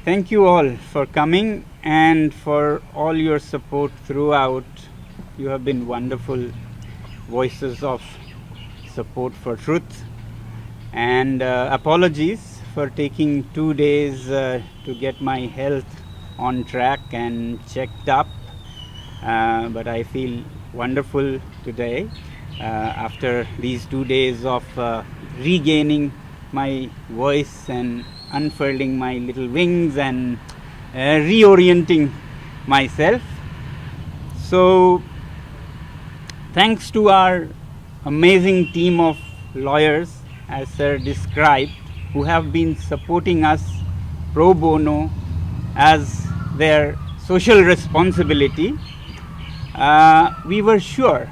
Thank you all for coming and for all your support throughout. You have been wonderful voices of support for truth. And apologies for taking 2 days to get my health on track and checked up. But I feel wonderful today after these 2 days of regaining my voice and unfurling my little wings and reorienting myself. So thanks to our amazing team of lawyers, as Sir described, who have been supporting us pro bono as their social responsibility, we were sure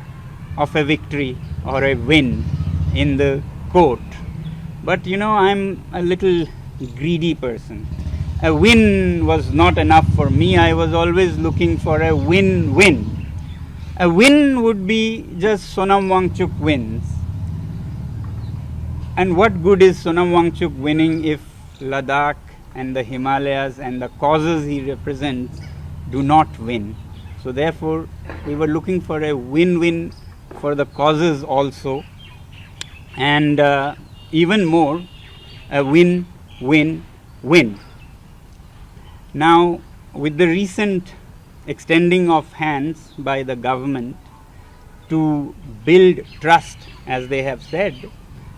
of a victory or a win in the court. But you know, I'm a little greedy person. A win was not enough for me. I was always looking for a win-win. A win would be just Sonam Wangchuk wins. And what good is Sonam Wangchuk winning if Ladakh and the Himalayas and the causes he represents do not win? So therefore, we were looking for a win-win for the causes also. And even more, a win-win-win. Now, with the recent extending of hands by the government to build trust, as they have said,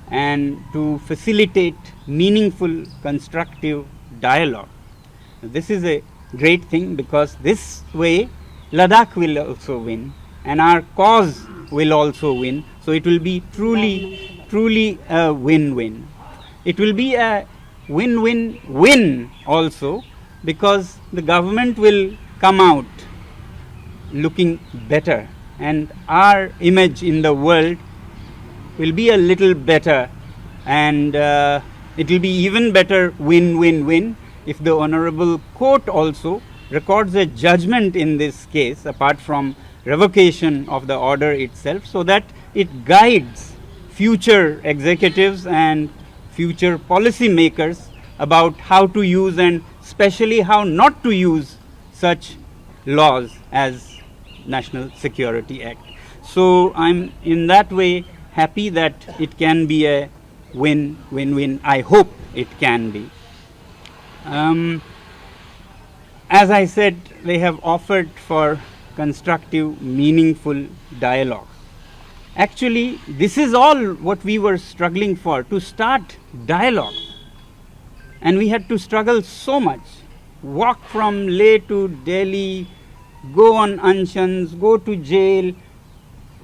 and to facilitate meaningful, constructive dialogue. This is a great thing, because this way Ladakh will also win and our cause will also win. So it will be truly a win-win. It will be a win-win-win also, because the government will come out looking better and our image in the world will be a little better, and it will be even better win-win-win if the Honorable Court also records a judgment in this case, apart from revocation of the order itself, so that it guides future executives and future policy makers about how to use, and especially how not to use, such laws as National Security Act. So I'm in that way happy that it can be a win-win-win. I hope it can be. As I said, they have offered for constructive, meaningful dialogue. Actually, this is all what we were struggling for, to start dialogue. And we had to struggle so much. Walk from Leh to Delhi, go on unshans, go to jail,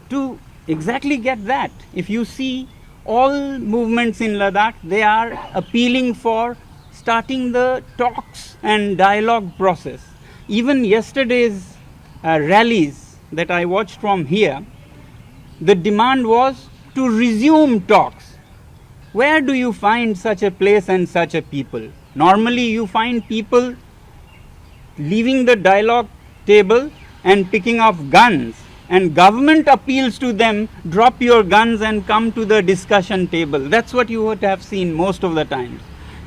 to exactly get that. If you see all movements in Ladakh, they are appealing for starting the talks and dialogue process. Even yesterday's rallies that I watched from here, the demand was to resume talks. Where do you find such a place and such a people? Normally you find people leaving the dialogue table and picking up guns, and government appeals to them, drop your guns and come to the discussion table. That's what you would have seen most of the times.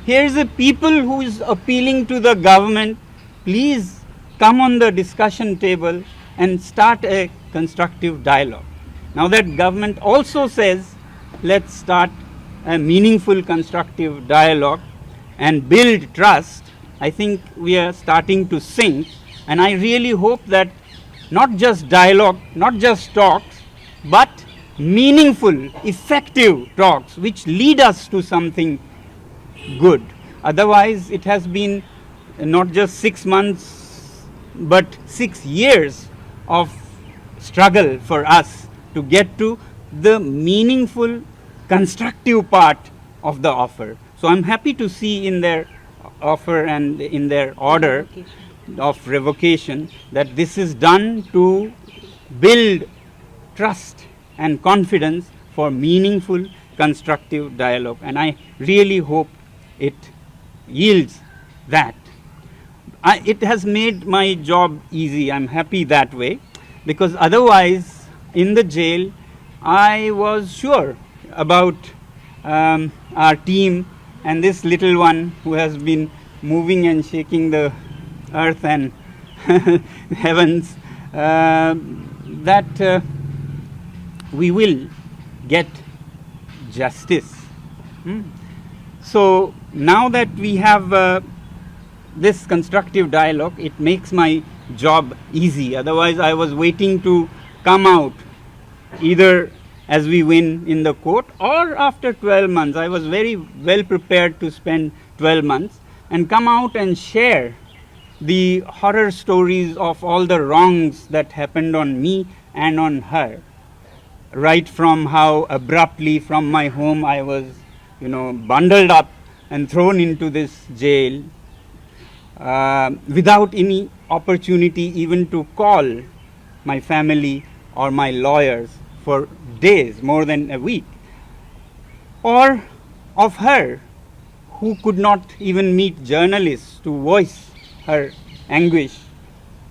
Here's a people who is appealing to the government, please come on the discussion table and start a constructive dialogue. Now that government also says, let's start a meaningful constructive dialogue and build trust, I think we are starting to sink. And I really hope that not just dialogue, not just talks, but meaningful, effective talks which lead us to something good. Otherwise, it has been not just 6 months, but 6 years of struggle for us to get to the meaningful, constructive part of the offer. So I'm happy to see in their offer and in their order of revocation that this is done to build trust and confidence for meaningful, constructive dialogue. And I really hope it yields that. It has made my job easy. I'm happy that way, because otherwise in the jail I was sure about our team and this little one who has been moving and shaking the earth and heavens, that we will get justice. So now that we have this constructive dialogue, it makes my job easy. Otherwise, I was waiting to come out either as we win in the court or after 12 months. I was very well prepared to spend 12 months and come out and share the horror stories of all the wrongs that happened on me and on her. Right from how abruptly from my home I was, bundled up and thrown into this jail without any opportunity even to call my family or my lawyers for days, more than a week. Or of her, who could not even meet journalists to voice her anguish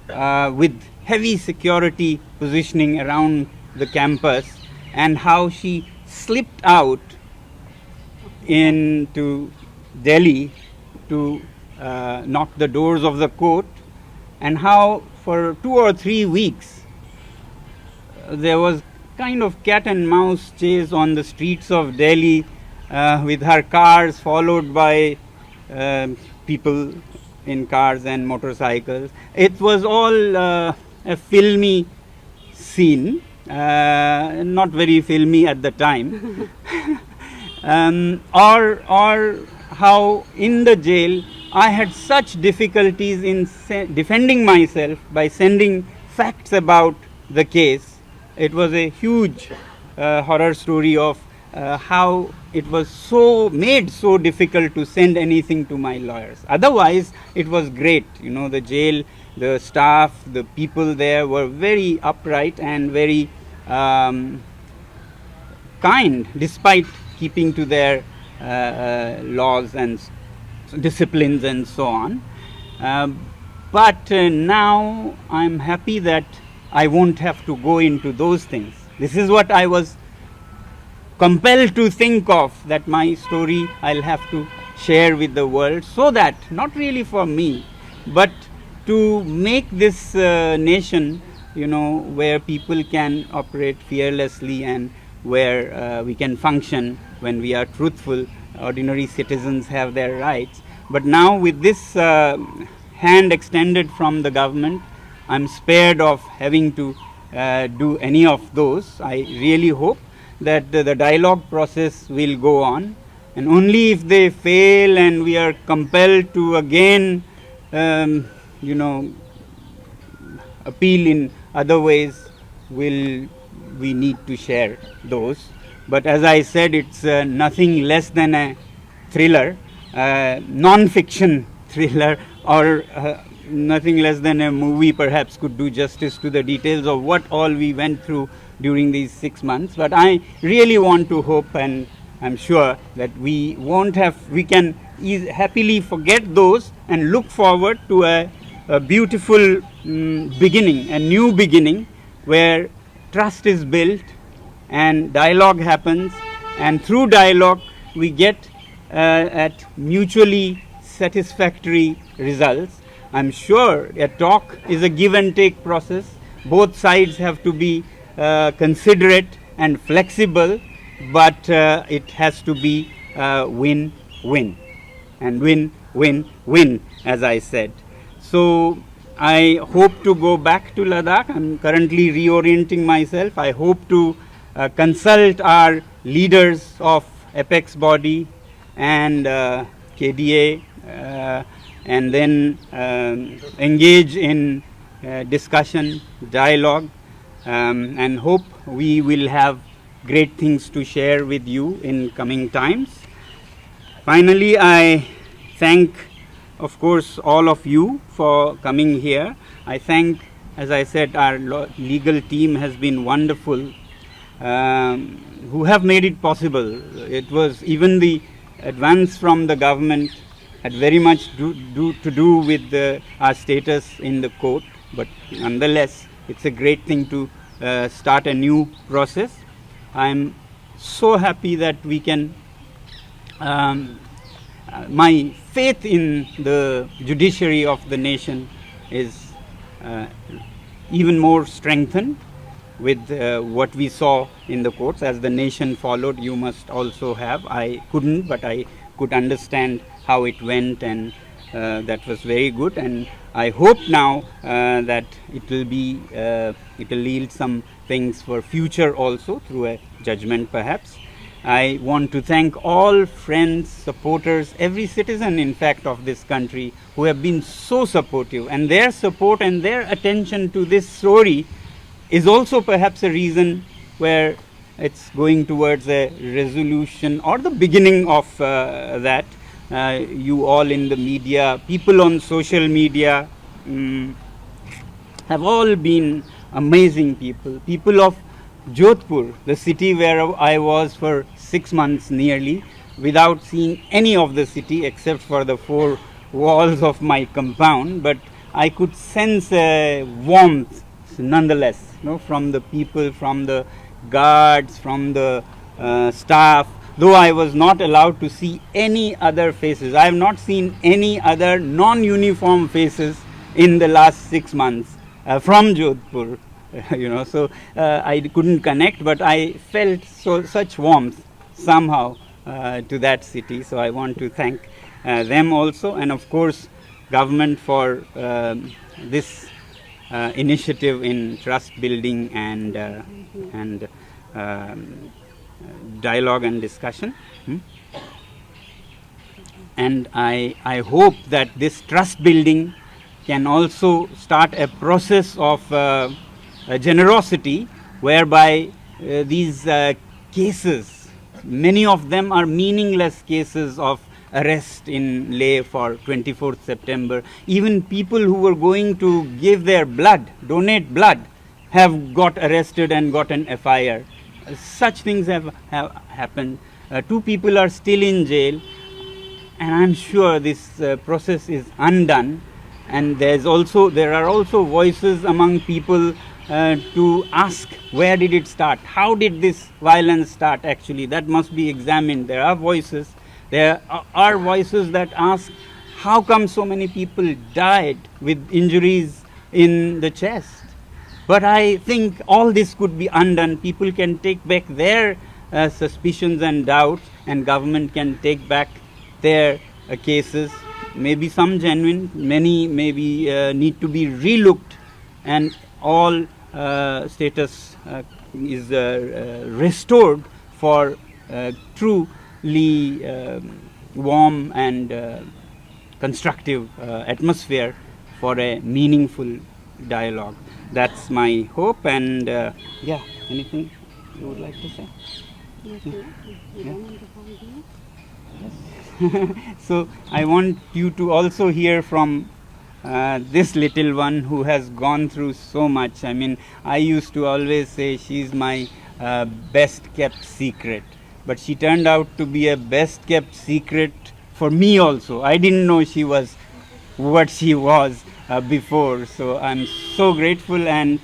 with heavy security positioning around the campus, and how she slipped out into Delhi to knock the doors of the court, and how for 2 or 3 weeks there was kind of cat and mouse chase on the streets of Delhi with her cars followed by people in cars and motorcycles. It was all a filmy scene, not very filmy at the time. Or how in the jail I had such difficulties in defending myself by sending facts about the case. It was a huge horror story of how it was made so difficult to send anything to my lawyers. Otherwise, it was great. The jail, the staff, the people there were very upright and very kind, despite keeping to their laws and disciplines and so on. But now I'm happy that I won't have to go into those things. This is what I was compelled to think of, that my story I'll have to share with the world, so that, not really for me, but to make this nation, where people can operate fearlessly and where we can function when we are truthful. Ordinary citizens have their rights. But now with this hand extended from the government, I'm spared of having to do any of those. I really hope that the dialogue process will go on, and only if they fail and we are compelled to again appeal in other ways, will we need to share those. But as I said, it's nothing less than a thriller, non-fiction thriller, or nothing less than a movie perhaps could do justice to the details of what all we went through during these 6 months. But I really want to hope, and I'm sure that we can happily forget those and look forward to a beautiful beginning, a new beginning, where trust is built and dialogue happens, and through dialogue we get at mutually satisfactory results. I'm sure a talk is a give and take process. Both sides have to be considerate and flexible, but it has to be win-win, and win-win-win, as I said. So I hope to go back to Ladakh. I'm currently reorienting myself. I hope to consult our leaders of apex body and KDA, and then engage in discussion, dialogue, and hope we will have great things to share with you in coming times. Finally, I thank, of course, all of you for coming here. I thank, as I said, our legal team has been wonderful, who have made it possible. It was even the advance from the government had very much to do with our status in the court, but nonetheless, it's a great thing to start a new process. I'm so happy that we can, my faith in the judiciary of the nation is even more strengthened with what we saw in the courts. As the nation followed, you must also have. I couldn't, but I could understand how it went, and that was very good. And I hope now that it will yield some things for future also through a judgment perhaps. I want to thank all friends, supporters, every citizen in fact of this country who have been so supportive, and their support and their attention to this story is also perhaps a reason where it's going towards a resolution or the beginning of that. You all in the media, people on social media have all been amazing people. People of Jodhpur, the city where I was for 6 months nearly, without seeing any of the city except for the 4 walls of my compound, but I could sense a warmth nonetheless, from the people, from the guards, from the staff. Though I was not allowed to see any other faces, I have not seen any other non-uniform faces in the last 6 months from Jodhpur. So I couldn't connect, but I felt such warmth somehow to that city. So I want to thank them also, and of course government for this initiative in trust building and dialogue and discussion. And I hope that this trust building can also start a process of generosity, whereby these cases, many of them are meaningless cases of arrest in Leh for 24th September. Even people who were going to give their blood, donate blood, have got arrested and got an FIR. Such things have happened. 2 people are still in jail, and I'm sure this process is undone. And there are also voices among people to ask, where did it start? How did this violence start actually? That must be examined. There are voices that ask, how come so many people died with injuries in the chest? But I think all this could be undone. People can take back their suspicions and doubts, and government can take back their cases. Maybe some genuine, many maybe need to be relooked, and all status is restored for truly warm and constructive atmosphere for a meaningful dialogue. That's my hope. And anything you would like to say? So I want you to also hear from this little one who has gone through so much. I mean, I used to always say she's my best kept secret, but she turned out to be a best kept secret for me also. I didn't know she was what she was before. So I'm so grateful, and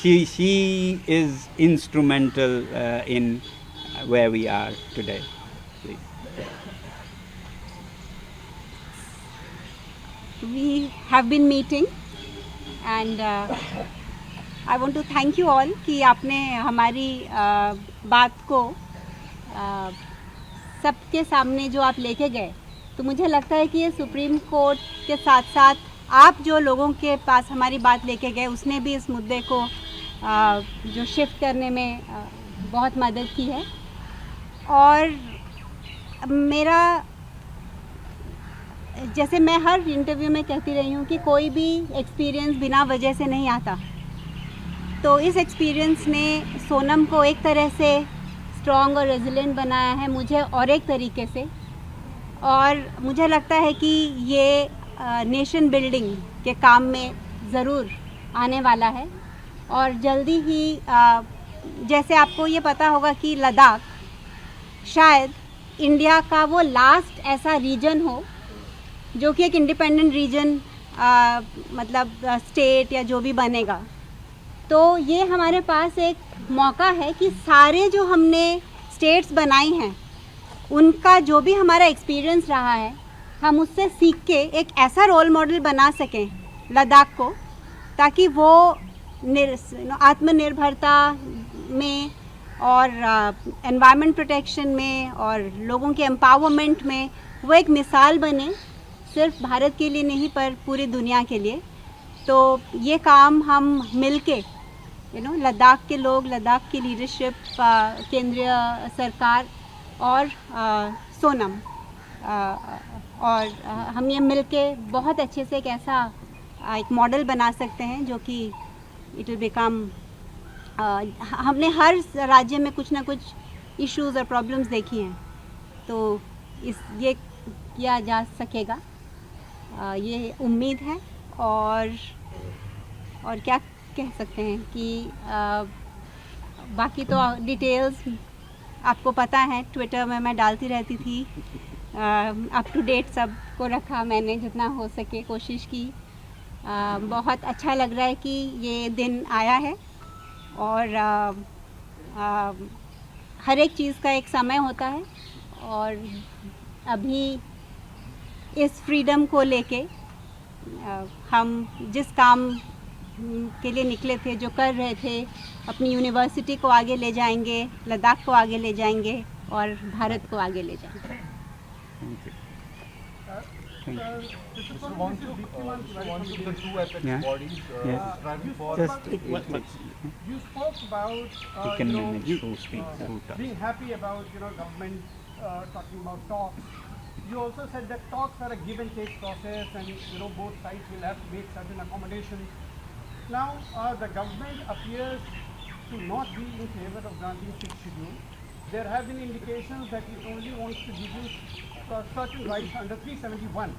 she is instrumental in where we are today. Please. We have been meeting, and I want to thank you all कि आपने हमारी बात को सबके सामने जो आप लेके गए. तो मुझे लगता है कि ये सुप्रीम कोर्ट के साथ साथ आप जो लोगों के पास हमारी बात लेके गए, उसने भी इस मुद्दे को जो शिफ्ट करने में बहुत मदद की है. और मेरा, जैसे मैं हर इंटरव्यू में कहती रही हूँ कि कोई भी एक्सपीरियंस बिना वजह से नहीं आता. तो इस एक्सपीरियंस ने सोनम को एक तरह से स्ट्रॉन्ग और रेजिलेंट बनाया है, मुझे और एक तरीके से. और मुझे लगता है कि ये नेशन बिल्डिंग के काम में ज़रूर आने वाला है. और जल्दी ही जैसे आपको ये पता होगा कि लद्दाख शायद इंडिया का वो लास्ट ऐसा रीजन हो जो कि एक इंडिपेंडेंट रीजन मतलब स्टेट या जो भी बनेगा. तो ये हमारे पास एक मौका है कि सारे जो हमने स्टेट्स बनाई हैं उनका जो भी हमारा एक्सपीरियंस रहा है हम उससे सीख के एक ऐसा रोल मॉडल बना सकें लद्दाख को, ताकि वो आत्मनिर्भरता में और एनवायरनमेंट प्रोटेक्शन में और लोगों के एम्पावरमेंट में वो एक मिसाल बने, सिर्फ भारत के लिए नहीं पर पूरी दुनिया के लिए। तो ये काम हम मिलके लद्दाख के लोग, लद्दाख की लीडरशिप, केंद्रीय सरकार और सोनम और हम ये मिलके बहुत अच्छे से एक ऐसा एक मॉडल बना सकते हैं जो कि इट विल बिकम, हमने हर राज्य में कुछ ना कुछ इश्यूज और प्रॉब्लम्स देखी हैं, तो ये किया जा सकेगा, ये उम्मीद है। और क्या कह सकते हैं कि बाकी तो डिटेल्स आपको पता है, ट्विटर में मैं डालती रहती थी, अप टू डेट सब को रखा मैंने जितना हो सके, कोशिश की। बहुत अच्छा लग रहा है कि ये दिन आया है और हर एक चीज़ का एक समय होता है और अभी इस फ्रीडम को लेके हम जिस काम के लिए निकले थे, जो कर रहे थे, अपनी यूनिवर्सिटी को आगे ले जाएंगे, लद्दाख को आगे ले जाएंगे और भारत को आगे ले जाएंगे। Mr. Wangchuk, the two apex Yeah. bodies Yes. striving for. Just You spoke about you can manage to speak through being happy about government talking about talks. You also said that talks are a give and take process, and both sides will have to make certain accommodations. Now the government appears to not be in favor of granting fixed schedule. There have been indications that it only wants to give you certain rights under 371.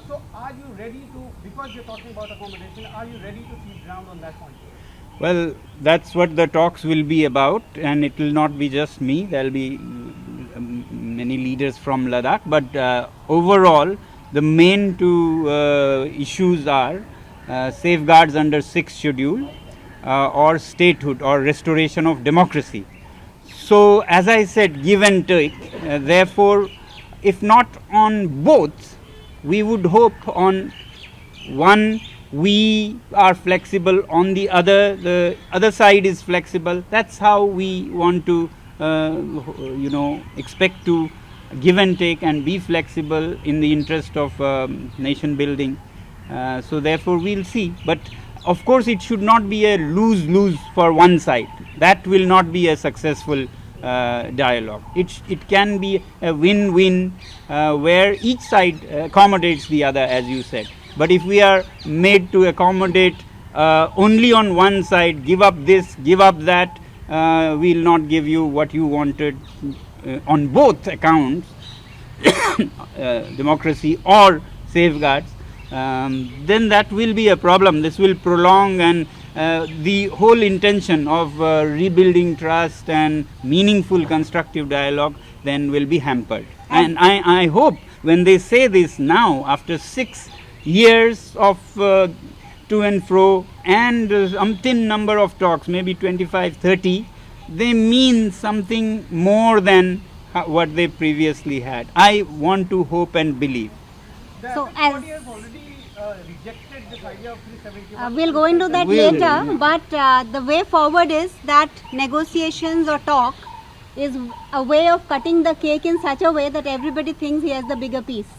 So are you ready to, because you're talking about accommodation, are you ready to cede ground on that point? Well, that's what the talks will be about, and it will not be just me. There will be many leaders from Ladakh, but overall, the main two issues are safeguards under 6th schedule or statehood or restoration of democracy. So, as I said, give and take. Therefore, if not on both, we would hope on one we are flexible, on the other side is flexible. That's how we want to expect to give and take and be flexible in the interest of nation building. So therefore we'll see, but of course it should not be a lose-lose for one side. That will not be a successful dialogue. It can be a win-win where each side accommodates the other, as you said. But if we are made to accommodate only on one side, give up this, give up that, we will not give you what you wanted on both accounts, democracy or safeguards, then that will be a problem. This will prolong, and the whole intention of rebuilding trust and meaningful constructive dialogue then will be hampered. And I hope when they say this now, after 6 years of to and fro and umpteen number of talks, maybe 25, 30, they mean something more than what they previously had. I want to hope and believe. So The as body has already rejected this idea of 371. we'll go into that We'll- later, but the way forward is that negotiations or talk is a way of cutting the cake in such a way that everybody thinks he has the bigger piece.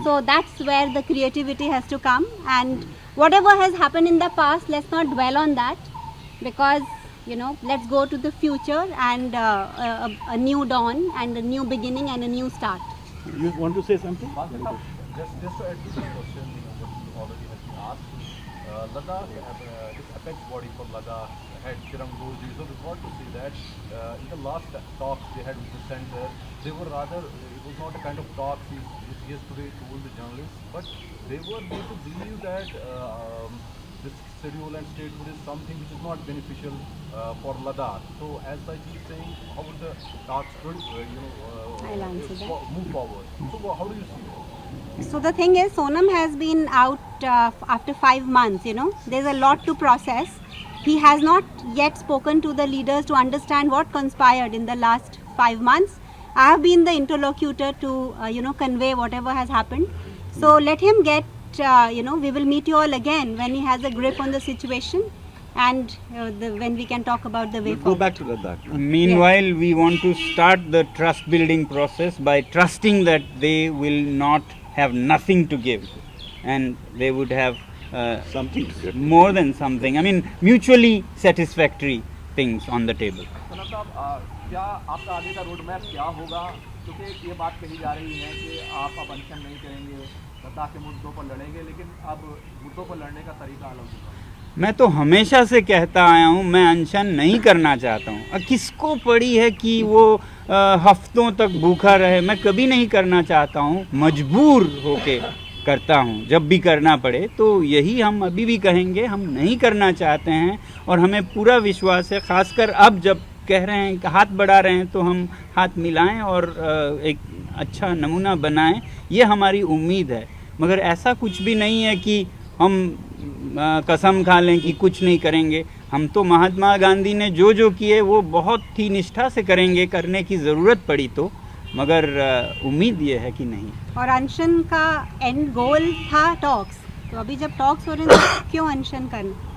So that's where the creativity has to come, and whatever has happened in the past, let's not dwell on that, because let's go to the future and a new dawn and a new beginning and a new start. You want to say something? Just to add to the question, what already has been asked, Ladakh, this apex body for Ladakh had Tirang Roji. So we got to see that in the last talks they had with the center, they were rather, it was not a kind of talks yesterday told the journalists, but they were made to believe that this schedule and statehood is something which is not beneficial for Ladakh. So as such he is saying, how would the talks I'll answer that. move forward? So how do you see it? So the thing is, Sonam has been out after 5 months, there's a lot to process. He has not yet spoken to the leaders to understand what conspired in the last 5 months. I have been the interlocutor to convey whatever has happened. So let him get we will meet you all again when he has a grip on the situation, and when we can talk about the way Go forward. back to Ladakh. Meanwhile, we want to start the trust building process by trusting that they will not have nothing to give, and they would have Something to give. more than something. I mean, mutually satisfactory things on the table. Sonam साहब, क्या आपका आगे का road map क्या होगा? क्योंकि ये बात कही जा रही है कि आप अब अनशन नहीं करेंगे, लद्दाख के मुद्दों पर लड़ेंगे, लेकिन अब मुद्दों पर लड़ने का तरीका अलग होगा। मैं तो हमेशा से कहता आया हूँ, मैं अनशन नहीं करना चाहता हूँ। किसको पड़ी है कि वो हफ्तों तक भूखा रहे? मैं कभी नहीं करना चाहता हूँ, मजबूर होके करता हूँ। जब भी करना पड़े तो यही हम अभी भी कहेंगे, हम नहीं करना चाहते हैं, और हमें पूरा विश्वास है, खासकर अब जब कह रहे हैं, हाथ बढ़ा रहे हैं, तो हम हाथ मिलाएं और एक अच्छा नमूना बनाएं, ये हमारी उम्मीद है। मगर ऐसा कुछ भी नहीं है कि हम कसम खा लें कि कुछ नहीं करेंगे। हम तो महात्मा गांधी ने जो जो किए वो बहुत ही निष्ठा से करेंगे, करने की ज़रूरत पड़ी तो, मगर उम्मीद ये है कि नहीं। और अनशन का एंड गोल था टॉक्स, तो अभी जब टॉक्स हो रहे हैं तो क्यों अनशन करना?